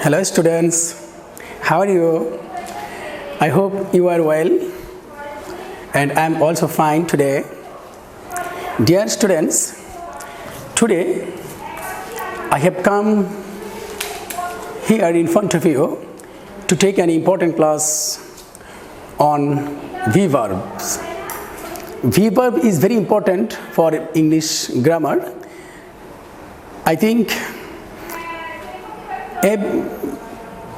Hello students, how are you? I hope you are well and I am also fine today. Dear students, today I have come here in front of you to take an important class on V-verbs. V-verb is very important for English grammar. I think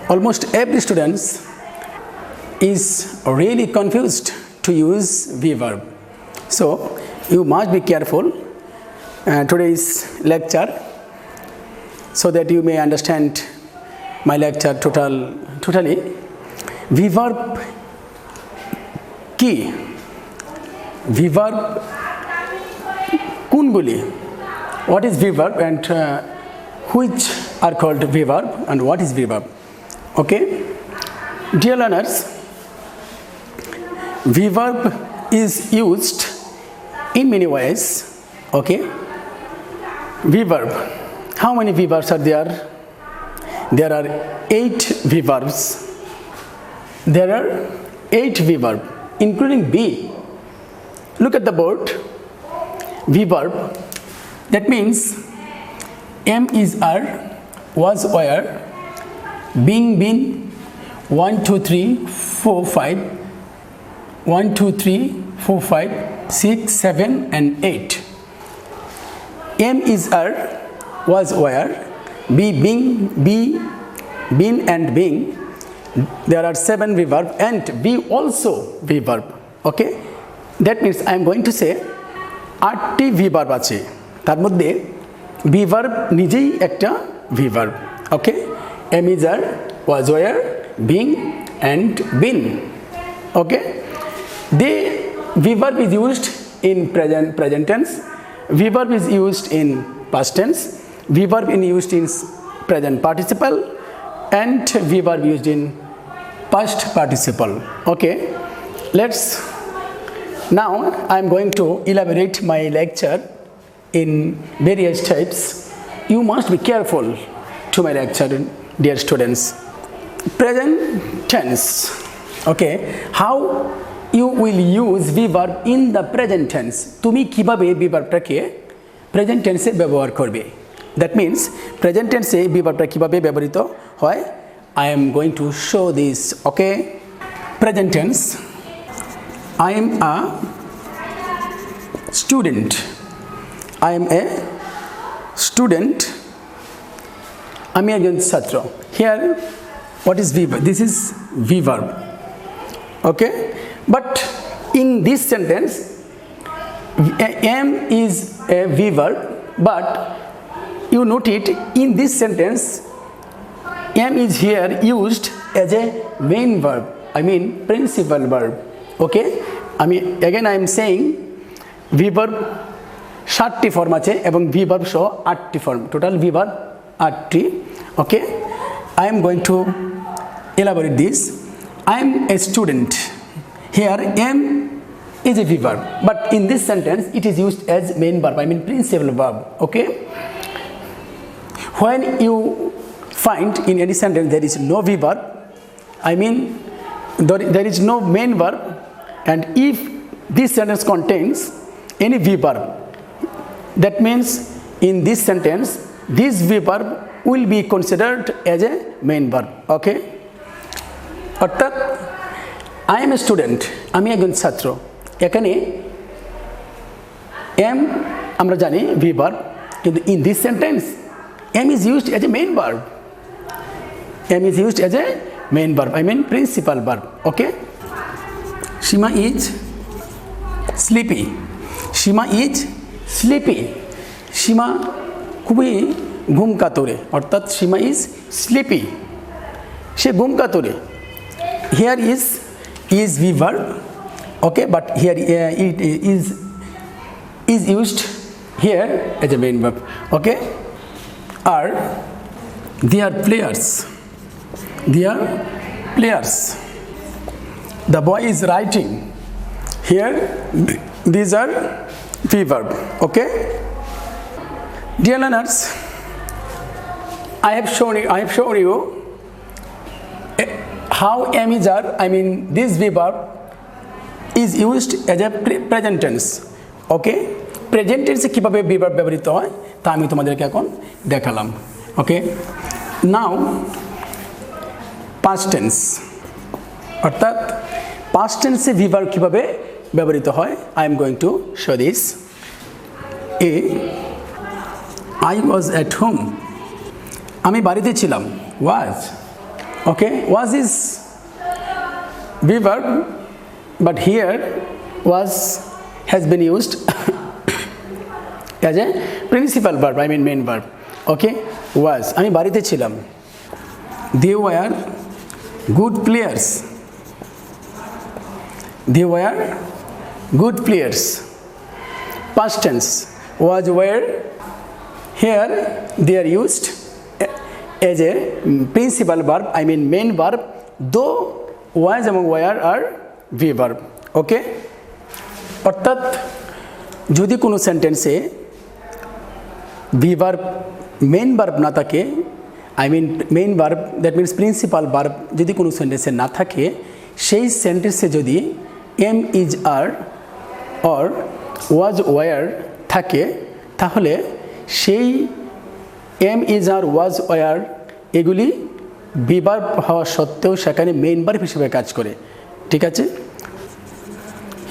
almost every student is really confused to use V-verb. So you must be careful today's lecture so that you may understand my lecture totally. V-verb ki? V-verb kunguli? What is V-verb and which are called V-verb and what is V-verb? Okay, dear learners, V-verb is used in many ways. Okay, V-verb. How many V-verbs are there? There are 8 V-verbs. There are 8 V-verbs, including be. Look at the board. V-verb. That means am is are, was were, being been, 1 2 3 4 5, 1 2 3 4 5 6 7 and 8. Am is are, was were, be being, be been and being. There are 7 V-verb and be also V-verb. Okay, that means I am going to say 8টি V-verb আছে তার মধ্যে V-verb নিজেই একটা V-verb. Okay, am is are, was were, being and been. Okay, the V-verb is used in present tense. V-verb is used in past tense. V-verb is used in present participle and V-verb used in past participle. Okay, now I am going to elaborate my lecture in various types. You must be careful to my lecture, dear students. Present tense. Okay, how you will use V-verb in the present tense. তুমি কিভাবে V-verbটাকে present tense এ ব্যবহার করবে? That means present tense এ V-verbটা কিভাবে ব্যবহৃত হয়? I am going to show this. Okay, present tense. I am a student. I am a student. আমি একজন ছাত্র. Here, what is V-verb? This is V-verb. Okay, but in this sentence, am is a V-verb, but you note it in this sentence, am is here used as a main verb. I mean principal verb. Okay, again I am saying V-verb 7টি form আছে এবং V-verb সহ 8টি form, total V-verb 8টি. Okay, I am going to elaborate this. I am a student. Here am is a V-verb, but in this sentence it is used as main verb, I mean principal verb. Okay, when you find in any sentence there is no V-verb, I mean there is no main verb, and if this sentence contains any V-verb, that means in this sentence this V-verb will be considered as a main verb. Okay, অর্থাৎ I am a student, আমি একজন ছাত্র. এখানে am আমরা জানি V-verb, কিন্তু in this sentence am is used as a main verb. Am is used as a main verb, I mean principal verb. Okay, Shima is sleepy. Shima is sleepy. Shima খুবই ঘুম কাতরে, অর্থাৎ Shima is sleepy. সে ঘুম কাতরে. Here is V-verb. Okay, but here it is used here as a main verb. Okay, are they are players. They are players. The boy is writing. Here these are V-verb. Okay, dear learners, I have shown you how am is are, I mean this verb is used as a present tense. Okay, present টেন্সে কীভাবে verb ব্যবহৃত হয় তা আমি তোমাদেরকে এখন দেখালাম। ওকে, নাও past tense, অর্থাৎ পাস্ট টেন্সে verb কীভাবে ব্যবহৃত হয়। I am going to show this. I was at home, আমি বাড়িতে ছিলাম। was, okay, was is verb, but here was has been used as a principal verb, I mean main verb. Okay, was, আমি বাড়িতে ছিলাম। They were good players, they were good players. Past tense, was, were, here they are used as a principal verb, I mean main verb, though was এবং were are verb. ওকে, অর্থাৎ যদি কোনো সেন্টেন্সে verb main verb না থাকে, I mean main verb that means principal verb যদি কোনো সেন্টেন্সে না থাকে, সেই সেন্টেন্সে যদি am is are or was were থাকে, তাহলে সেই am is are was were এগুলি verb হওয়া সত্ত্বেও সেখানে মেইন ভার্ব হিসেবে কাজ করে। ঠিক আছে,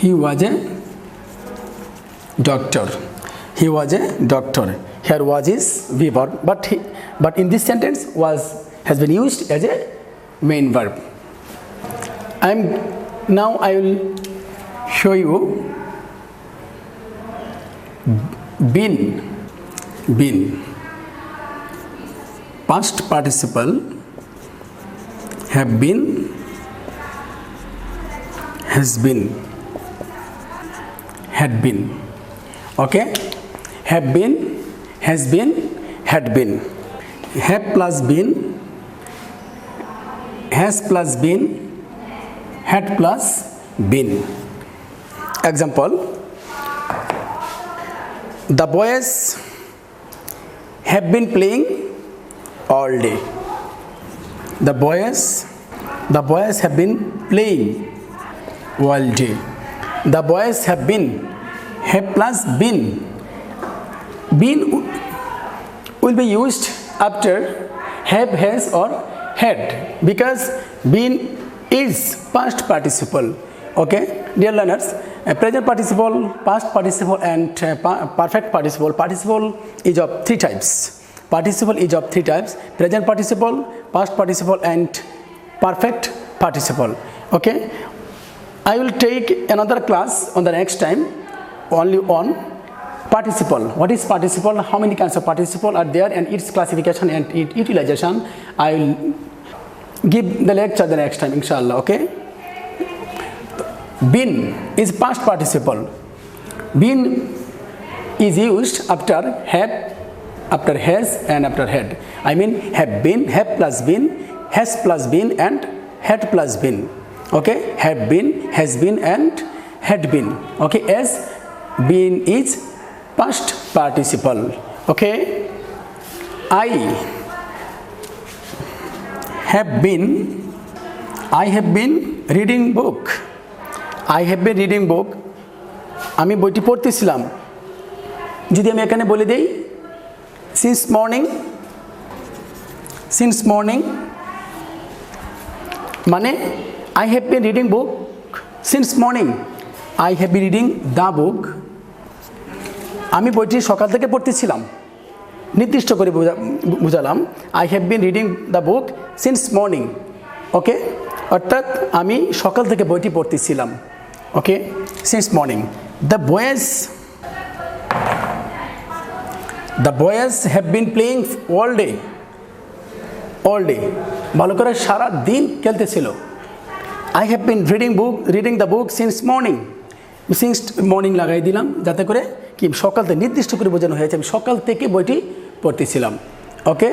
he was a doctor, he was a doctor, here was is verb, but in this sentence was has been used as a main verb. Now I will show you been, past participle, have been, has been, had been. Okay, have been, has been, had been, have plus been, has plus been, had plus been. Example, the boys have been playing all day. The boys have been playing all day. The boys have been, have plus been. Been will be used after have, has or had, because been is past participle. Okay, dear learners, present participle, past participle and perfect participle. Participle is of three types. Participle is of three types: present participle, past participle and perfect participle. Okay, I will take another class on the next time only on participle. What is participle? How many kinds of participle are there, and its classification and its utilization? I will give the lecture the next time, inshallah. Okay. Been is past participle. Been is used after have, after has and after had. I mean have been, have plus been, has plus been and had plus been. Okay, have been, has been and had been. Okay, as been is past participle. Okay, I have been reading book. I have been reading book. আমি বইটি পড়তেছিলাম। যদি আমি এখানে বলে দেই since morning মানে I have been reading book since morning. I have been reading the book. আমি বইটি সকাল থেকে পড়তেছিলাম, নির্দিষ্ট করে বুঝালাম। I have been reading the book since morning. ওকে, অর্থাৎ আমি সকাল থেকে বইটি পড়তেছিলাম। ওকে, since morning. The boys have been playing all day. ভালো করে সারা দিন খেলতেছিল। I have been reading the book since morning. since morning লাগাই দিলাম যাতে করে কি সকাল থেকে নির্দিষ্ট করে বোঝানো হয়েছে আমি সকাল থেকে বইটি পড়তেছিলাম। ওকে,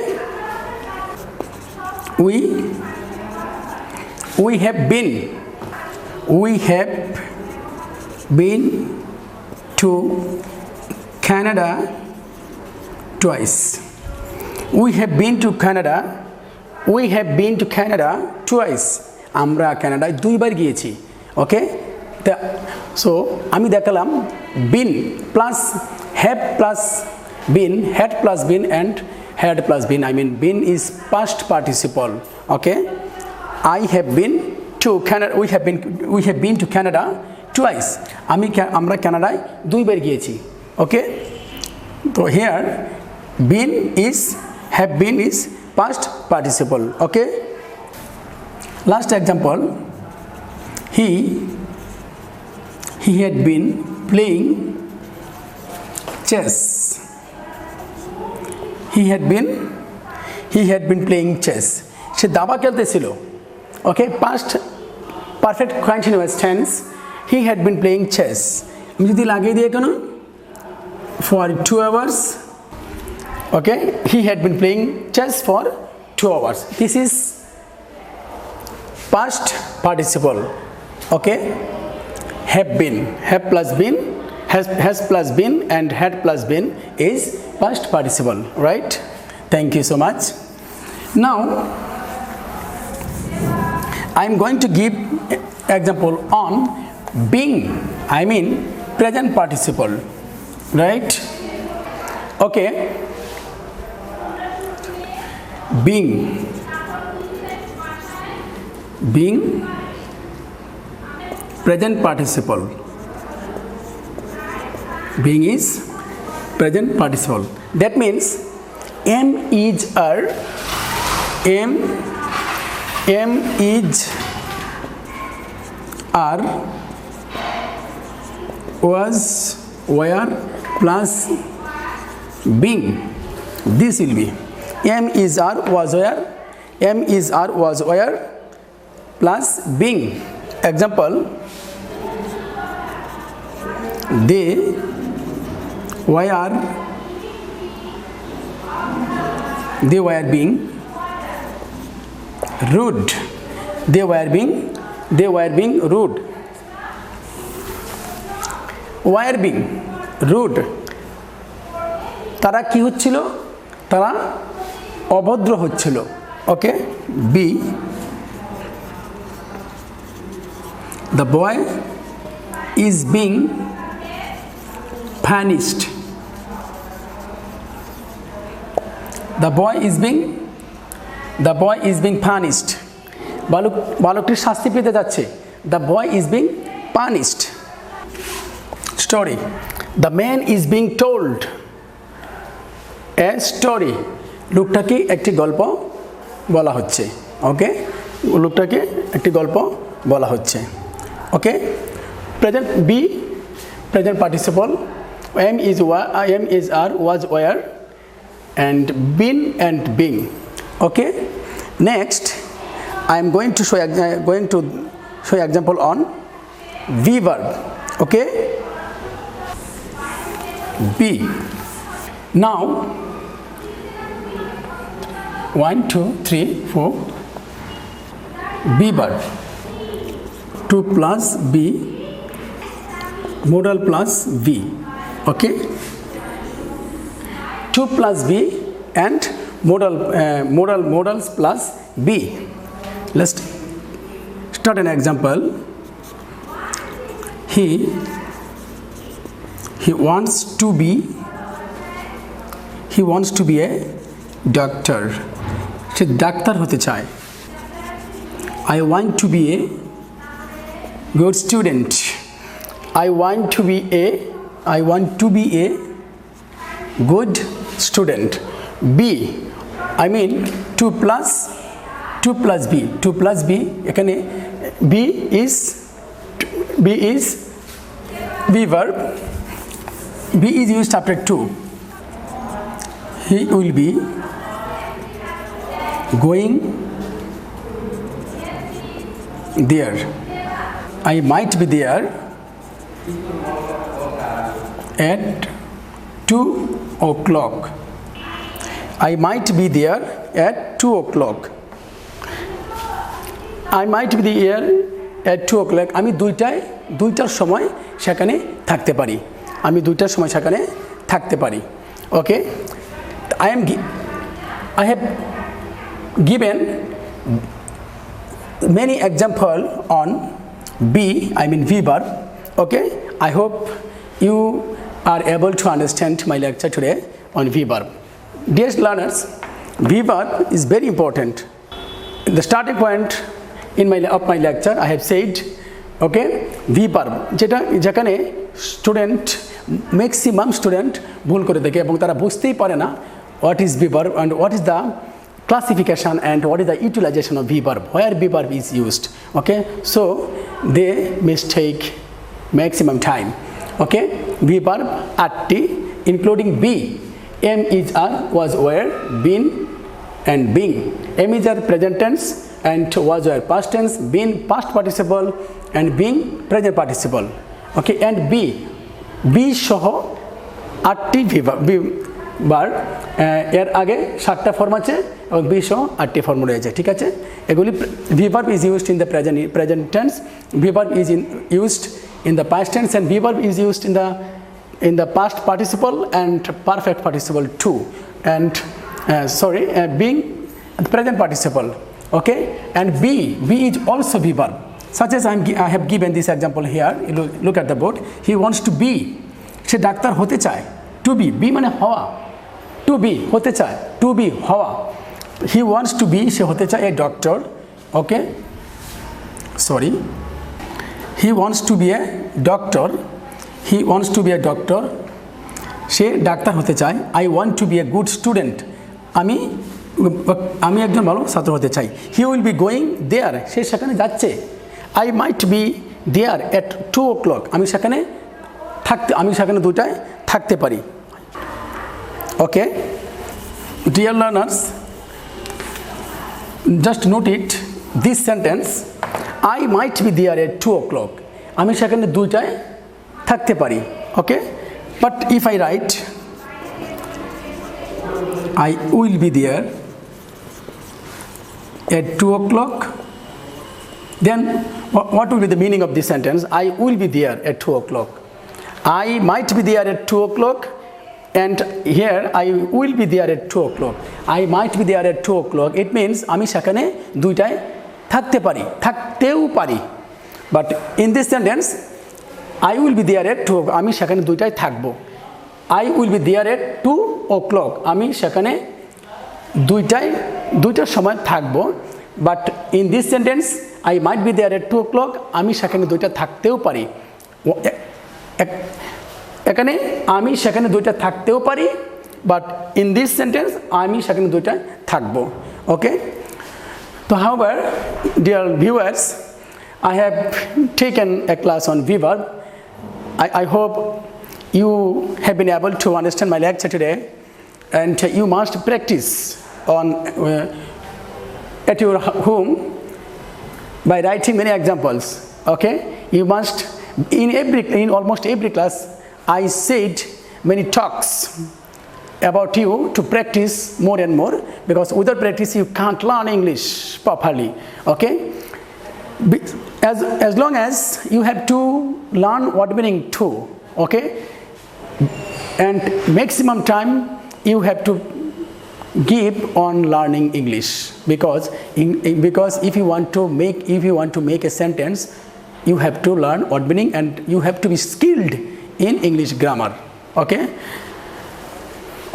we have been to Canada twice. We have been to Canada twice. আমরা কানাডায় 2বার গিয়েছি। ওকে, সো আমি দেখালাম been plus have plus been, had plus been and had plus been. I mean been is past participle. Okay, I have been to Canada. We have been to Canada twice. আমরা কানাডায় 2বার গিয়েছি। Okay, so here been is, have been is past participle. Okay, last example, he had been playing chess. He had been playing chess. সে দাবা খেলতেছিল। Okay, past perfect continuous tense, he had been playing chess. আমি যদি লাগিয়ে দিই কেন for 2 hours. Okay, he had been playing chess for 2 hours. This is past participle. Okay, have been, have plus been, has plus been and had plus been is past participle, right? Thank you so much. Now I am going to give example on being, I mean present participle, right? Okay, being present participle. Being is present participle. That means am is are, am is are, was, were plus being. This will be am is are, was, were, am is are, was, were plus being. Example, they were being rude. They were being rude. Were being rude. তারা কি হচ্ছিল? তারা অভদ্র হচ্ছিল। ওকে, B the boy is being punished. The boy is being punished. বালকটি শাস্তি পেতে যাচ্ছে। The boy is being punished. Story, the man is being told a story. লোকটাকে একটি গল্প বলা হচ্ছে। ওকে, লোকটাকে একটি গল্প বলা হচ্ছে। Okay, present be present participle, am is are, was, were and been and being. Okay, next I am going to show example on V verb. Okay, be. Now 1 2 3 4 B verb, 2 plus B, modal plus V. Okay, 2 plus B and modals plus B. Let's start an example. He wants to be a doctor. Say doctor হতে চায়। I want to be a good student. I want to be a good student. B, I mean 2 plus B. 2 plus B, এখানে B is B verb. B is used after 2. He will be going there. I might be there at 2 o'clock. I might be there at 2 o'clock. I might be there at 2 o'clock. আমি দুইটার সময় সেখানে থাকতে পারি। ওকে, I have given many example on be, I mean V verb. Okay, I hope you are able to understand my lecture today on V verb. Dear learners, V verb is very important. In the starting point of my lecture, I have said, okay, V verb যেখানে student maximum student ভুল করে থাকে এবং তারা বুঝতেই পারে না what is V verb and what is the classification and what is the utilization of V verb, where V verb is used. Okay, so they mistake maximum time. Okay, V verb at including be, am, is, are, was, were, been and being. Am is are present tense and was, were past tense, been past participle and being present participle. Okay, and be সহ 8টি verb এর আগে 7টা form আছে এবং B সহ 8টি form রয়েছে, ঠিক আছে। এগুলি V verb is used in the present tense, V verb is used in the past tense, and V verb is used in the past participle and perfect participle too, and being the present participle. Okay, and be is also V verb, such as I have given this example here. Look at the board. He wants to be, say doctor হতে চায়। to be মানে হওয়া, to be হতে চায়, to be হওয়া। he wants to be, সে হতে চায় a doctor. Okay, sorry, he wants to be a doctor, he wants to be a doctor, say doctor হতে চায়। I want to be a good student, আমি একজন ভালো ছাত্র হতে চাই। he will be going there, সে সেখানে যাচ্ছে। I might be there at 2 o'clock, আমি সেখানে 2টায় থাকতে পারি। Okay, dear learners, just note it, this sentence, I might be there at 2 o'clock, আমি সেখানে 2টায় থাকতে পারি। Okay, but if I write I will be there at 2 o'clock, then what will be the meaning of this sentence? I will be there at 2 o'clock. I might be there at 2 o'clock, and here I will be there at 2 o'clock. I might be there at 2 o'clock. It means আমি সেখানে 2টায় থাকতেও পারি। But in this sentence, I will be there at 2 o'clock, আমি সেখানে 2টায় থাকবো। I will be there at 2 o'clock, আমি সেখানে 2টার সময় থাকবো। But in this sentence, I might be there at 2 o'clock, আমি সেখানে 2টা থাকতেও পারি। এখানে আমি সেখানে 2টা থাকতেও পারি, but in this sentence আমি সেখানে 2টায় থাকবো। Okay, so however, dear viewers, I have taken a class on V verb. I hope you have been able to understand my lecture today, and you must practice on at your home by writing many examples. Okay, you must in almost every class I said many talks about you to practice more and more, because without practice you can't learn English properly. Okay, as long as you have to learn word meaning too. Okay, and maximum time you have to give on learning English, because if you want to make a sentence, you have to learn word meaning and you have to be skilled in English grammar.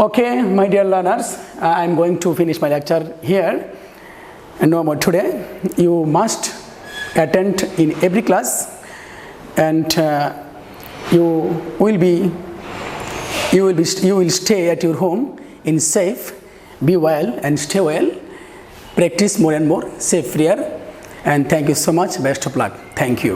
Okay, my dear learners, I am going to finish my lecture here and no more today. You must attend in every class, and you will stay at your home in safe. Be well and stay well. Practice more and more. Safe prayer. And thank you so much. Best of luck. Thank you.